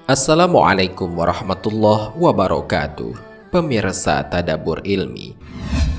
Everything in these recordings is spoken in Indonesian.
Assalamualaikum warahmatullahi wabarakatuh. Pemirsa Tadabbur Ilmi,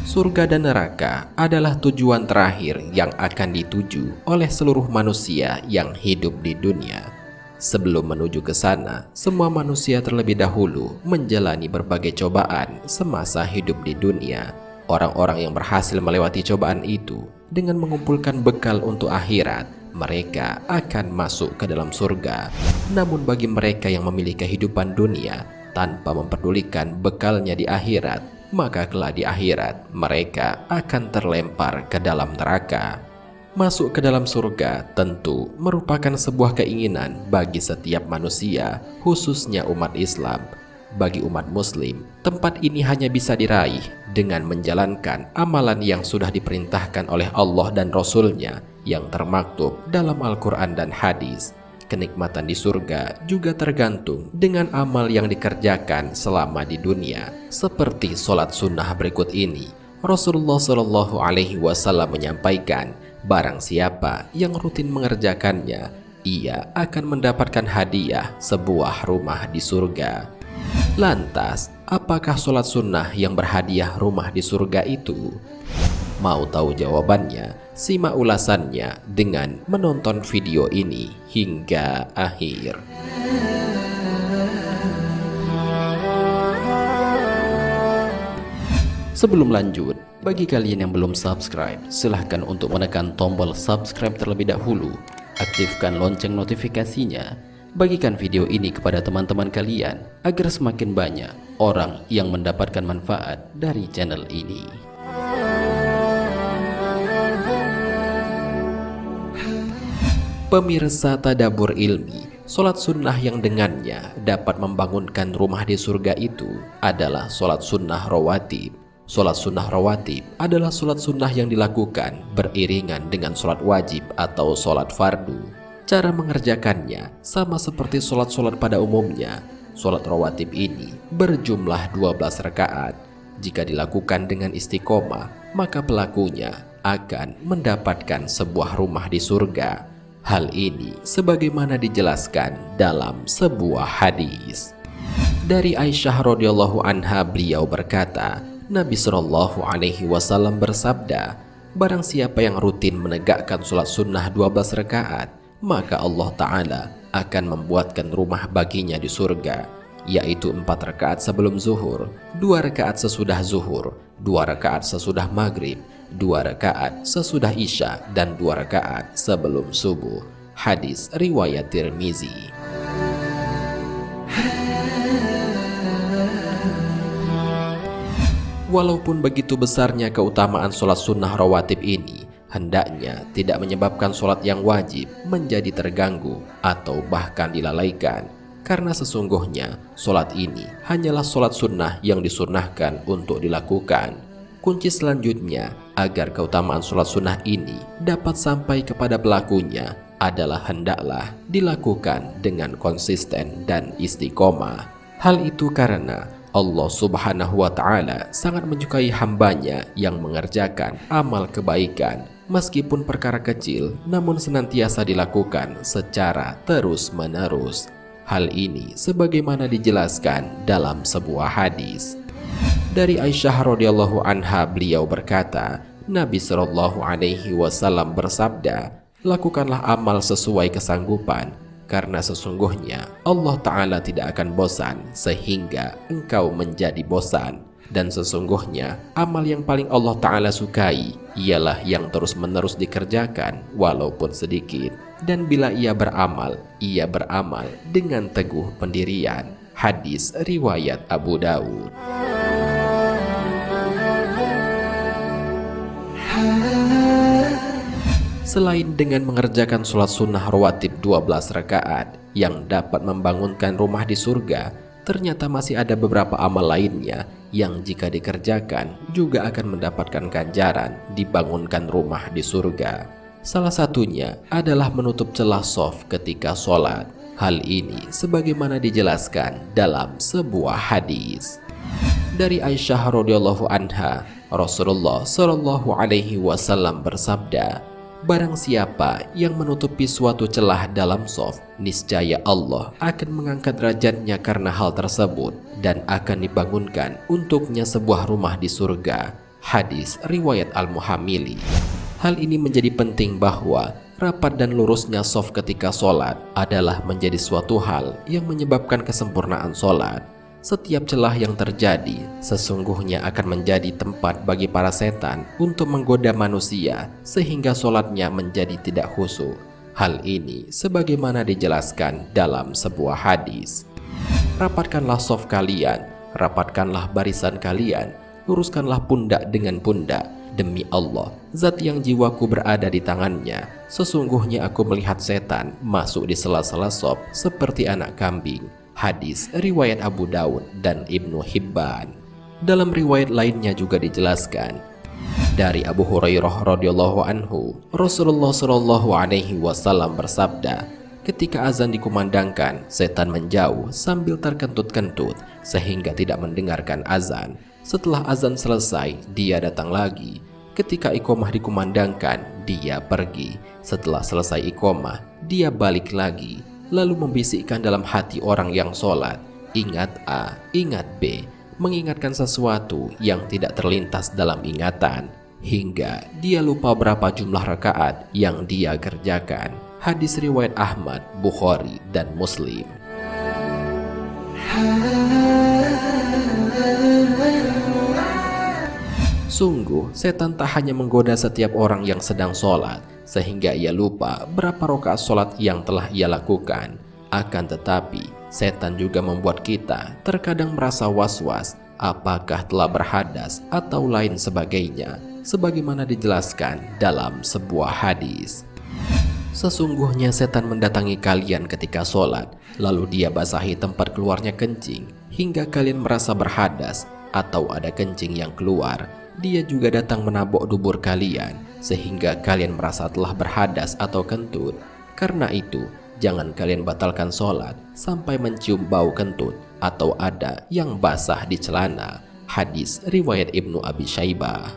surga dan neraka adalah tujuan terakhir yang akan dituju oleh seluruh manusia yang hidup di dunia. Sebelum menuju ke sana, semua manusia terlebih dahulu menjalani berbagai cobaan semasa hidup di dunia. Orang-orang yang berhasil melewati cobaan itu dengan mengumpulkan bekal untuk akhirat, mereka akan masuk ke dalam surga. Namun bagi mereka yang memilih kehidupan dunia tanpa memperdulikan bekalnya di akhirat, maka kelak di akhirat mereka akan terlempar ke dalam neraka. Masuk ke dalam surga tentu merupakan sebuah keinginan bagi setiap manusia, khususnya umat Islam. Bagi umat muslim, tempat ini hanya bisa diraih dengan menjalankan amalan yang sudah diperintahkan oleh Allah dan Rasul-Nya yang termaktub dalam Al-Quran dan hadis. Kenikmatan di surga juga tergantung dengan amal yang dikerjakan selama di dunia. Seperti sholat sunnah berikut ini. Rasulullah Shallallahu Alaihi Wasallam menyampaikan, barang siapa yang rutin mengerjakannya, ia akan mendapatkan hadiah sebuah rumah di surga. Lantas, apakah sholat sunnah yang berhadiah rumah di surga itu? Mau tahu jawabannya? Simak ulasannya dengan menonton video ini hingga akhir. Sebelum lanjut, bagi kalian yang belum subscribe, silahkan untuk menekan tombol subscribe terlebih dahulu. Aktifkan lonceng notifikasinya. Bagikan video ini kepada teman-teman kalian agar semakin banyak orang yang mendapatkan manfaat dari channel ini. Pemirsa Tadabbur Ilmi, sholat sunnah yang dengannya dapat membangunkan rumah di surga itu adalah sholat sunnah rawatib. Sholat sunnah rawatib adalah sholat sunnah yang dilakukan beriringan dengan sholat wajib atau sholat fardu. Cara mengerjakannya sama seperti sholat-sholat pada umumnya. Sholat rawatib ini berjumlah 12 rakaat. Jika dilakukan dengan istiqomah, maka pelakunya akan mendapatkan sebuah rumah di surga. Hal ini sebagaimana dijelaskan dalam sebuah hadis. Dari Aisyah radhiyallahu anha, beliau berkata, Nabi Shallallahu Alaihi Wasallam bersabda, barang siapa yang rutin menegakkan sholat sunnah 12 rakaat, maka Allah Ta'ala akan membuatkan rumah baginya di surga, yaitu 4 rakaat sebelum zuhur, 2 rakaat sesudah zuhur, 2 rakaat sesudah maghrib, 2 rakaat sesudah isya, dan 2 rakaat sebelum subuh. Hadis riwayat Tirmizi. Walaupun begitu besarnya keutamaan sholat sunnah rawatib ini, hendaknya tidak menyebabkan sholat yang wajib menjadi terganggu atau bahkan dilalaikan, karena sesungguhnya sholat ini hanyalah sholat sunnah yang disunnahkan untuk dilakukan. Kunci selanjutnya agar keutamaan sholat sunnah ini dapat sampai kepada pelakunya adalah hendaklah dilakukan dengan konsisten dan istiqomah. Hal itu karena Allah Subhanahu wa Ta'ala sangat menyukai hambanya yang mengerjakan amal kebaikan, meskipun perkara kecil, namun senantiasa dilakukan secara terus-menerus. Hal ini sebagaimana dijelaskan dalam sebuah hadis. Dari Aisyah radhiyallahu anha, beliau berkata, Nabi Shallallahu Alaihi Wasallam bersabda, lakukanlah amal sesuai kesanggupan, karena sesungguhnya Allah Ta'ala tidak akan bosan sehingga engkau menjadi bosan. Dan sesungguhnya amal yang paling Allah Ta'ala sukai ialah yang terus-menerus dikerjakan walaupun sedikit. Dan bila ia beramal dengan teguh pendirian. Hadis riwayat Abu Dawud. Selain dengan mengerjakan sholat sunnah rawatib 12 rakaat yang dapat membangunkan rumah di surga, ternyata masih ada beberapa amal lainnya yang jika dikerjakan juga akan mendapatkan ganjaran dibangunkan rumah di surga. Salah satunya adalah menutup celah shaf ketika sholat. Hal ini sebagaimana dijelaskan dalam sebuah hadis. Dari Aisyah radhiyallahu anha, Rasulullah Shallallahu Alaihi Wasallam bersabda, Barang siapa yang menutupi suatu celah dalam shaf, niscaya Allah akan mengangkat derajatnya karena hal tersebut dan akan dibangunkan untuknya sebuah rumah di surga. Hadis riwayat Al-Muhammili. Hal ini menjadi penting bahwa rapat dan lurusnya shaf ketika sholat adalah menjadi suatu hal yang menyebabkan kesempurnaan sholat. Setiap celah yang terjadi sesungguhnya akan menjadi tempat bagi para setan untuk menggoda manusia sehingga sholatnya menjadi tidak khusyuk. Hal ini sebagaimana dijelaskan dalam sebuah hadis. Rapatkanlah shaf kalian, rapatkanlah barisan kalian, luruskanlah pundak dengan pundak. Demi Allah, zat yang jiwaku berada di tangannya, sesungguhnya aku melihat setan masuk di sela-sela shaf seperti anak kambing. Hadis riwayat Abu Daud dan Ibnu Hibban. Dalam riwayat lainnya juga dijelaskan dari Abu Hurairah radhiyallahu anhu, Rasulullah shallallahu alaihi wasallam bersabda, ketika azan dikumandangkan, setan menjauh sambil terkentut-kentut sehingga tidak mendengarkan azan. Setelah azan selesai, dia datang lagi. Ketika iqomah dikumandangkan, dia pergi. Setelah selesai iqomah, dia balik lagi, lalu membisikkan dalam hati orang yang sholat, ingat A, ingat B, mengingatkan sesuatu yang tidak terlintas dalam ingatan, hingga dia lupa berapa jumlah rakaat yang dia kerjakan. Hadis riwayat Ahmad, Bukhari, dan Muslim. Sungguh, setan tak hanya menggoda setiap orang yang sedang sholat, sehingga ia lupa berapa rakaat sholat yang telah ia lakukan. Akan tetapi, setan juga membuat kita terkadang merasa was-was, apakah telah berhadas atau lain sebagainya, sebagaimana dijelaskan dalam sebuah hadis. Sesungguhnya setan mendatangi kalian ketika sholat, lalu dia basahi tempat keluarnya kencing, hingga kalian merasa berhadas atau ada kencing yang keluar. Dia juga datang menabok dubur kalian, sehingga kalian merasa telah berhadas atau kentut. Karena itu, jangan kalian batalkan sholat sampai mencium bau kentut atau ada yang basah di celana. Hadis riwayat Ibnu Abi Syaibah.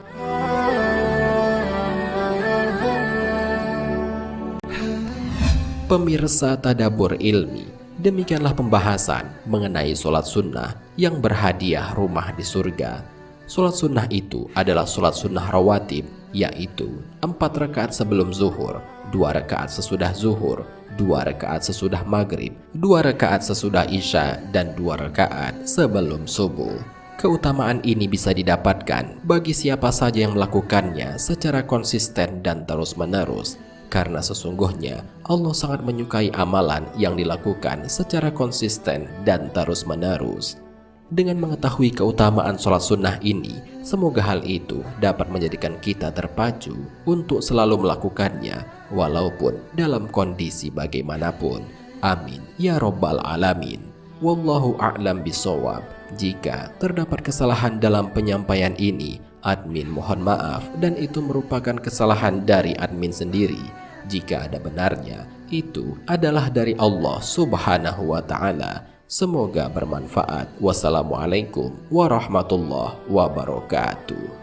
Pemirsa Tadabbur Ilmi, demikianlah pembahasan mengenai sholat sunnah yang berhadiah rumah di surga. Sholat sunnah itu adalah sholat sunnah rawatib, yaitu 4 rakaat sebelum zuhur, 2 rakaat sesudah zuhur, 2 rakaat sesudah maghrib, 2 rakaat sesudah isya, dan 2 rakaat sebelum subuh. Keutamaan ini bisa didapatkan bagi siapa saja yang melakukannya secara konsisten dan terus-menerus. Karena sesungguhnya Allah sangat menyukai amalan yang dilakukan secara konsisten dan terus-menerus. Dengan mengetahui keutamaan sholat sunnah ini, semoga hal itu dapat menjadikan kita terpacu untuk selalu melakukannya, walaupun dalam kondisi bagaimanapun. Amin ya Rabbal Alamin. Wallahu a'lam bishawab. Jika terdapat kesalahan dalam penyampaian ini, admin mohon maaf, dan itu merupakan kesalahan dari admin sendiri. Jika ada benarnya, itu adalah dari Allah Subhanahu wa Ta'ala. Semoga bermanfaat. Wassalamualaikum warahmatullahi wabarakatuh.